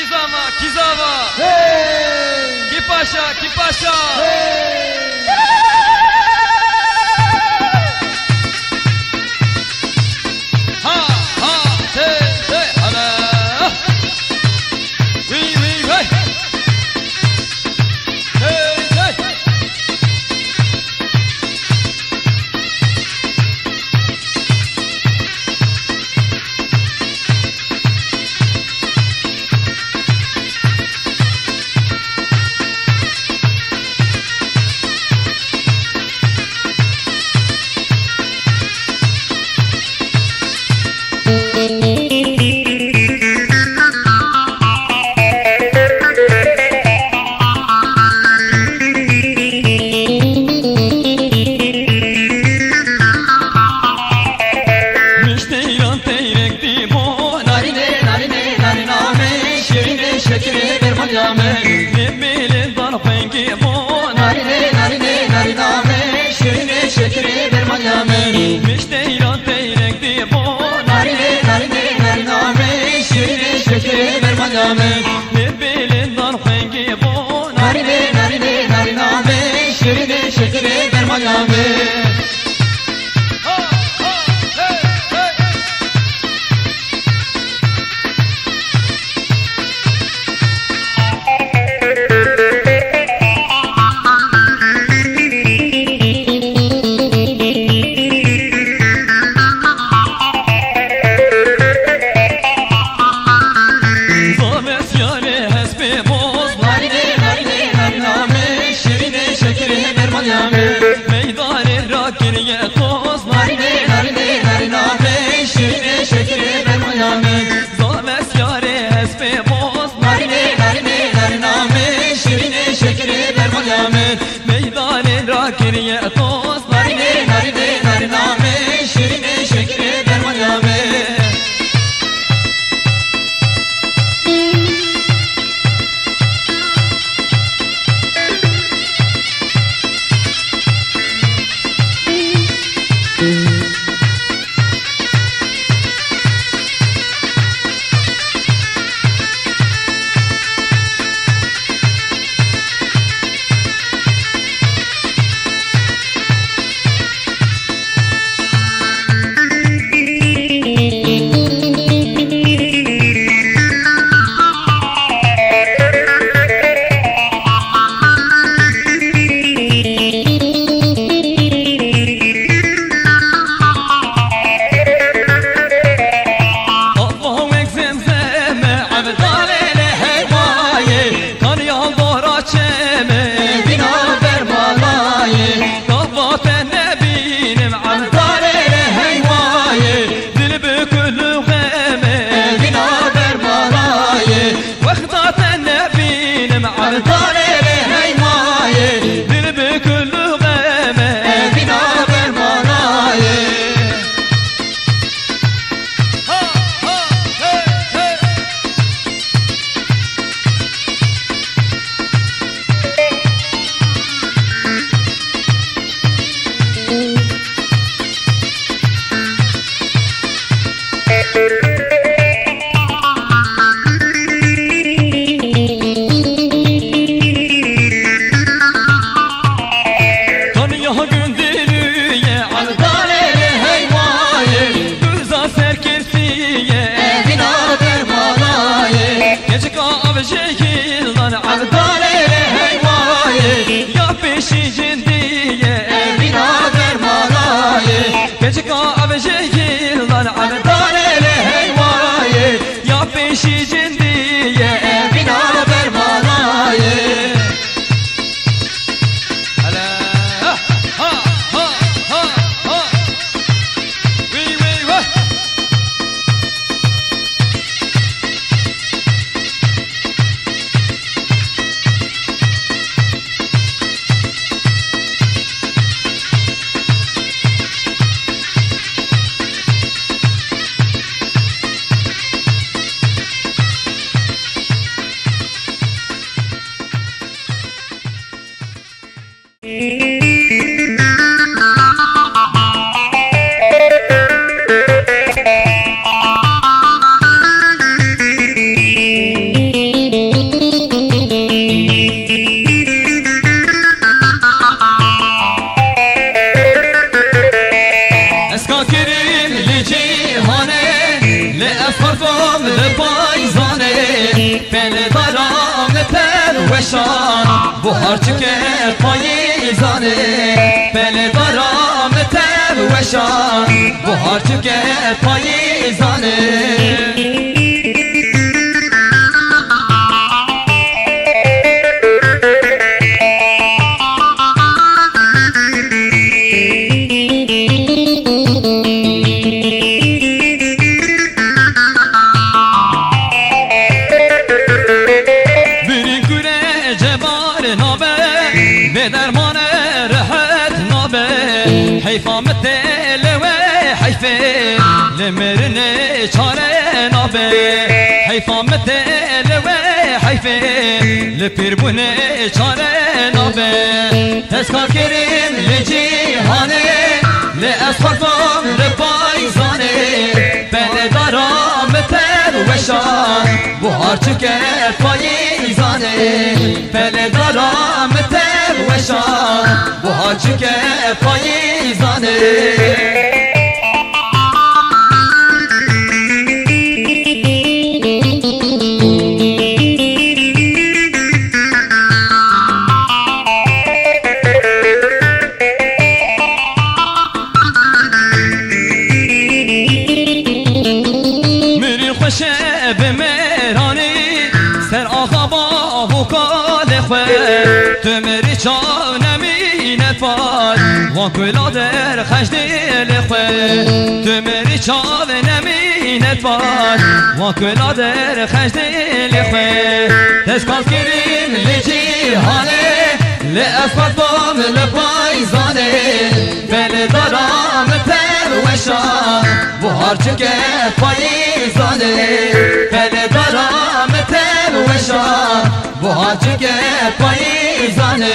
Kizawa, Kizawa! Hey! Kipasha, Kipasha! Hey! Ha, ha, te, hala! Oui, oui, oui! Hey, hey! خلفم لپایزانه پل دارم پر وشان بهار چکه پایزانه پل دارم پر وشان بهار چکه پایزانه درمان رحت نابه حیفا متل و حیفه لمرنه چاره نابه حیفا متل و حیفه لپیربونه چاره نابه تذکار کریم لجیهانه لأسخرفم لپایزانه بل دارم تر وشان بهار چکه پایزانه بل دارم تر وشان بهار چکه پایزانه بمرانی سر آقا با وکال خواه تو مری چاو نمینت بار وکلا در خجدل خواه تو مری چاو نمینت بار وکلا در خجدل خواه تسکال کریم لجیهانه لأفقد بام لپایزانه بل دارم پر وشان بهار چکه پایزانه بل دارم پر وشان بهار چکه پایزانه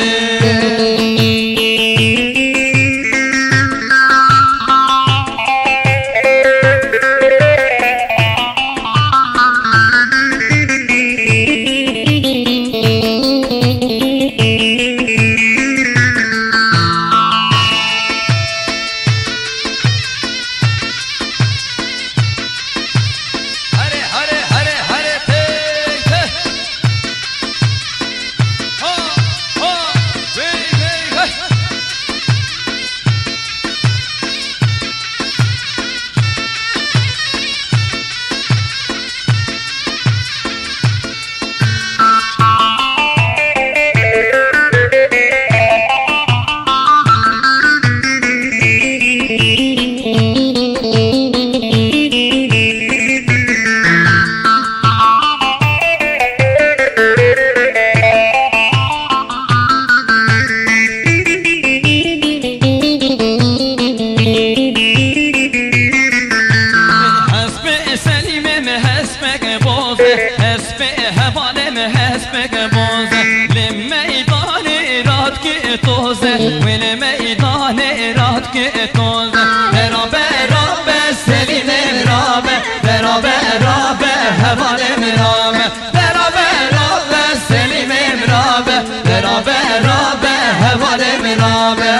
ولمیدان رات که توزه برابر سلیم مرابه برابر حوال مرابه برابر سلیم مرابه برابر حوال مرابه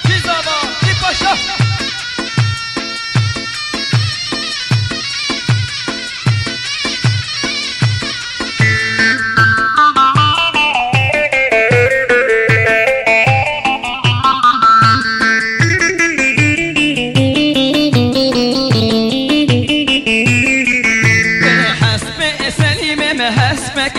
کی زبا کی پاشا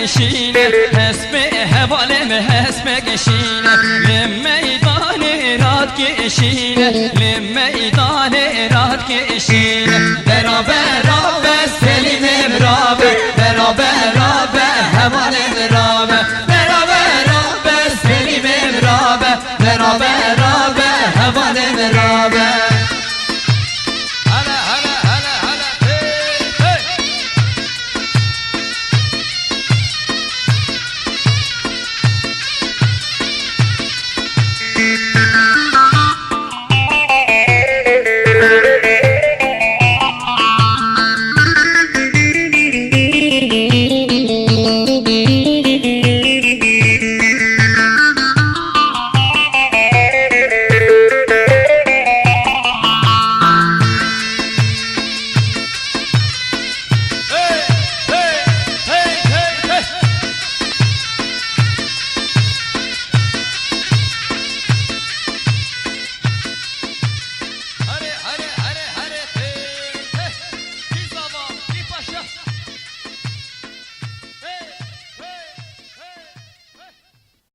شینه حسب حوالم حسب کشینه لمیدان رات کشینه لمیدان رات کشینه برابر سلیم مرابه برابر حوالم مرابه برابر سلیم مرابه برابر حوالم مرابه